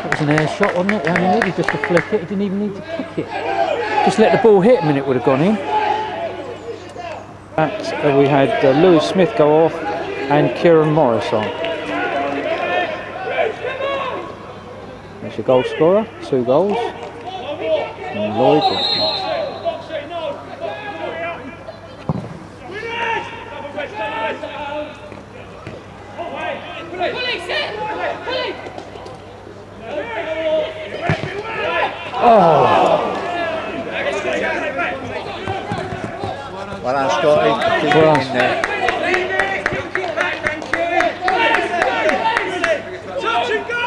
It was an air shot, wasn't it? He only needed just to flick it, he didn't even need to kick it. Just let the ball hit him and it would have gone in. We had Lewis Smith go off and Kieran Morris on. There's your goal scorer, 2 goals. And Lloyd. Oh! Well done, Scotty. Keep Well, it in there. Touch and go!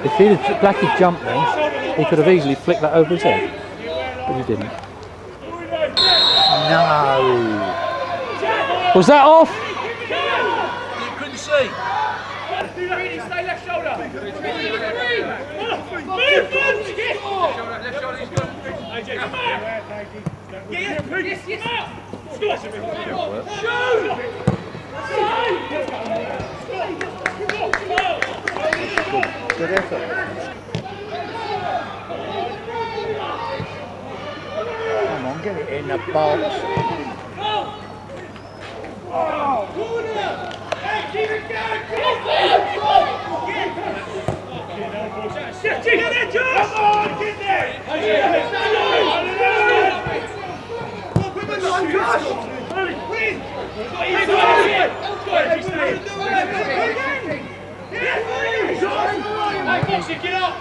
If Blackie jumped then, he could have easily flicked that over his head. But he didn't. No. Was that off? You couldn't see. Stay left shoulder. Good effort. Come on, get it in the box. Get up!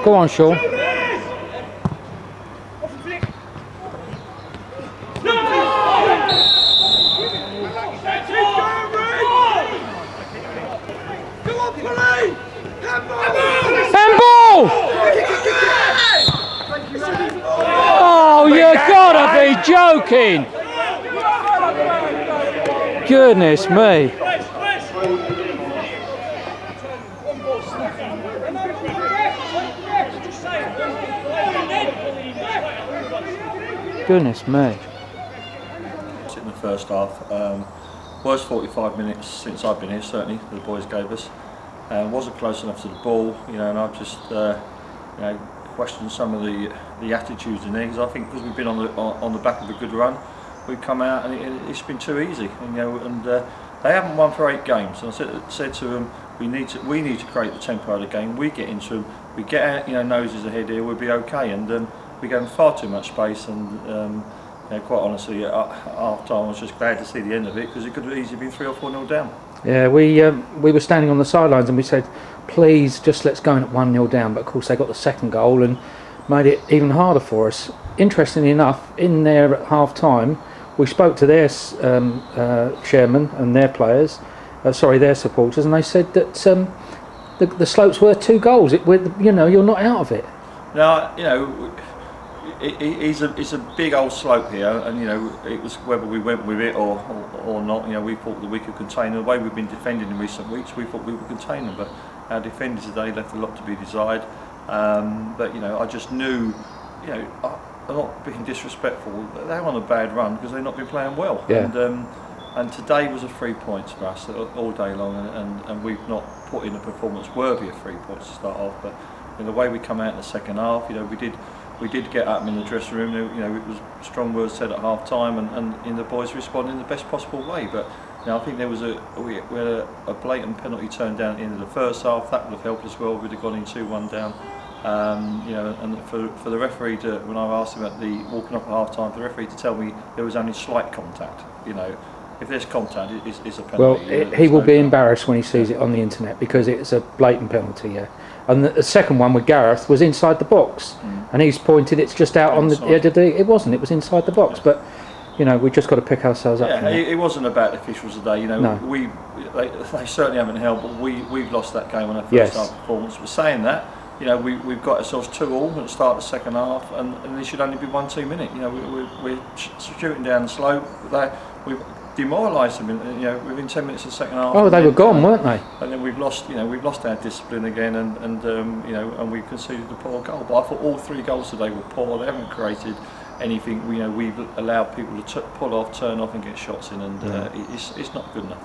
Go on, Sean. Handball! Oh, you gotta be joking! Goodness me! Goodness me! In the first half, worst 45 minutes since I've been here. Certainly, the boys gave us. Wasn't close enough to the ball, you know, and I've just, questioned some of the attitudes in there, because I think because we've been on the back of a good run, we've come out and it's been too easy, and they haven't won for 8 games. And I said to them, we need to create the tempo of the game. We get into them, we get our, noses ahead here, we'll be okay. And we gave them far too much space, and quite honestly, at half time I was just glad to see the end of it, because it could have easily been 3 or 4-0 down. Yeah, we were standing on the sidelines and we said, please, just let's go in at 1-0 down. But of course they got the second goal and made it even harder for us. Interestingly enough, in there at half time, we spoke to their chairman and their players, their supporters, and they said that the slope's worth 2 goals. You're not out of it. No, it's a big old slope here, and it was whether we went with it or not. We thought that we could contain them. The way we've been defending in recent weeks, we thought we would contain them, but our defenders today left a lot to be desired. But I just knew, I'm not being disrespectful, they're on a bad run because they've not been playing well. Yeah. And today was a 3 points for us all day long, and we've not put in a performance worthy of 3 points to start off. But the way we come out in the second half, we did get up in the dressing room. It was strong words said at half time, and the boys responded in the best possible way. But I think there was we had a blatant penalty turned down at the end of the first half. That would have helped us well. We'd have gone in 2-1 down. And for the referee to, when I asked him at the walking off at half time, for the referee to tell me there was only slight contact. If there's contact, it's a penalty. Well, he will be embarrassed when he sees it on the internet, because it's a blatant penalty. Yeah. And the second one with Gareth was inside the box, and he's pointed it's just out on the edge of the. It wasn't. It was inside the box, but we just got to pick ourselves up. Yeah, it wasn't about the officials today. No. They certainly haven't helped, but we've lost that game on our first half performance. But saying that, you know, we've got ourselves 2-2 at the start of the second half, and there should only be 1-2 minutes. You know, we're shooting down the slope. We've demoralised them, you know, within 10 minutes of the second half. Oh, they were gone, weren't they? And then we've lost our discipline again, and you know, and we conceded a poor goal. But I thought all 3 goals today were poor. They haven't created anything. You know, we've allowed people to pull off, turn off, and get shots in, and it's not good enough.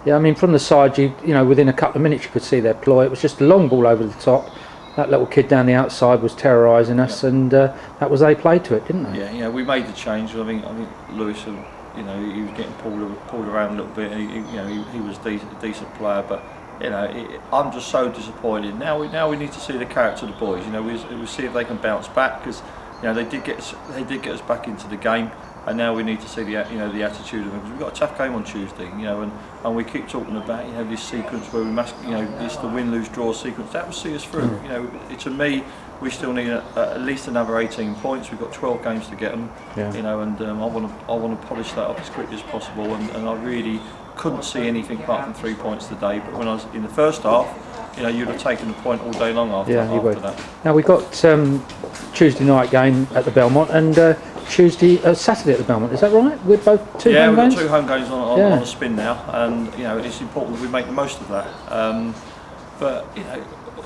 Yeah, I mean, from the side, you know, within a couple of minutes you could see their ploy. It was just a long ball over the top. That little kid down the outside was terrorising us, and that was they played to it, didn't they? Yeah, you know, we made the change. I think Lewis, you know, he was getting pulled around a little bit. He was a decent player, but you know, I'm just so disappointed. Now we need to see the character of the boys. You know, we see if they can bounce back, because you know they did get us back into the game. And now we need to see the attitude of them, because we've got a tough game on Tuesday, you know, and we keep talking about, you know, this sequence where we must, you know, this the win, lose, draw sequence. That will see us through. You know, to me, we still need at least another 18 points. We've got 12 games to get them, you know, and I want to polish that up as quickly as possible. And I really couldn't see anything apart from 3 points today. But when I was in the first half, you know, you'd have taken the point all day long after that. Now we've got Tuesday night game at the Belmont, and Saturday at the Belmont. Is that right? We're both two home games? Yeah, we've got 2 home games on the spin now, and you know, it's important that we make the most of that. But you know,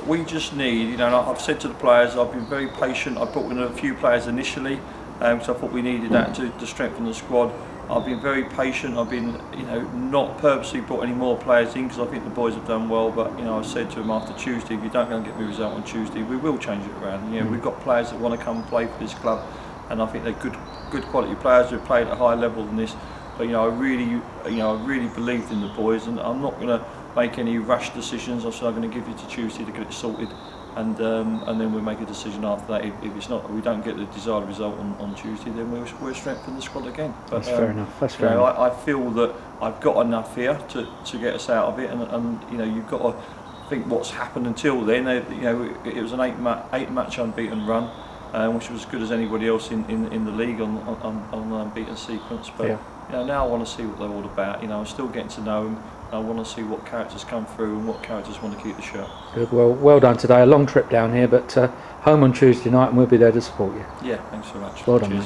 we just need, you know, I've said to the players, I've been very patient. I brought in a few players initially, because I thought we needed that to strengthen the squad. I've been very patient. I've been, you know, not purposely brought any more players in, because I think the boys have done well. But you know, I said to them after Tuesday, if you don't go and get me a result on Tuesday, we will change it around. You know, we've got players that want to come and play for this club, and I think they're good quality players who've played at a higher level than this. But you know, I really believed in the boys, and I'm not going to make any rash decisions. I said I'm going to give you to Tuesday to get it sorted, and then we'll make a decision after that. If it's not, we don't get the desired result on Tuesday, then we'll strengthen the squad again. But, that's fair enough. That's fair enough. I feel that I've got enough here to get us out of it, and you know, you've got to think what's happened until then. You know, it was an 8-match unbeaten run, which was as good as anybody else in the league on unbeaten sequence. But you know, now I want to see what they're all about. You know, I'm still getting to know them. I want to see what characters come through and what characters want to keep the shirt. Good. Well done today. A long trip down here, but home on Tuesday night, and we'll be there to support you. Yeah, thanks so much. Well done. Mate.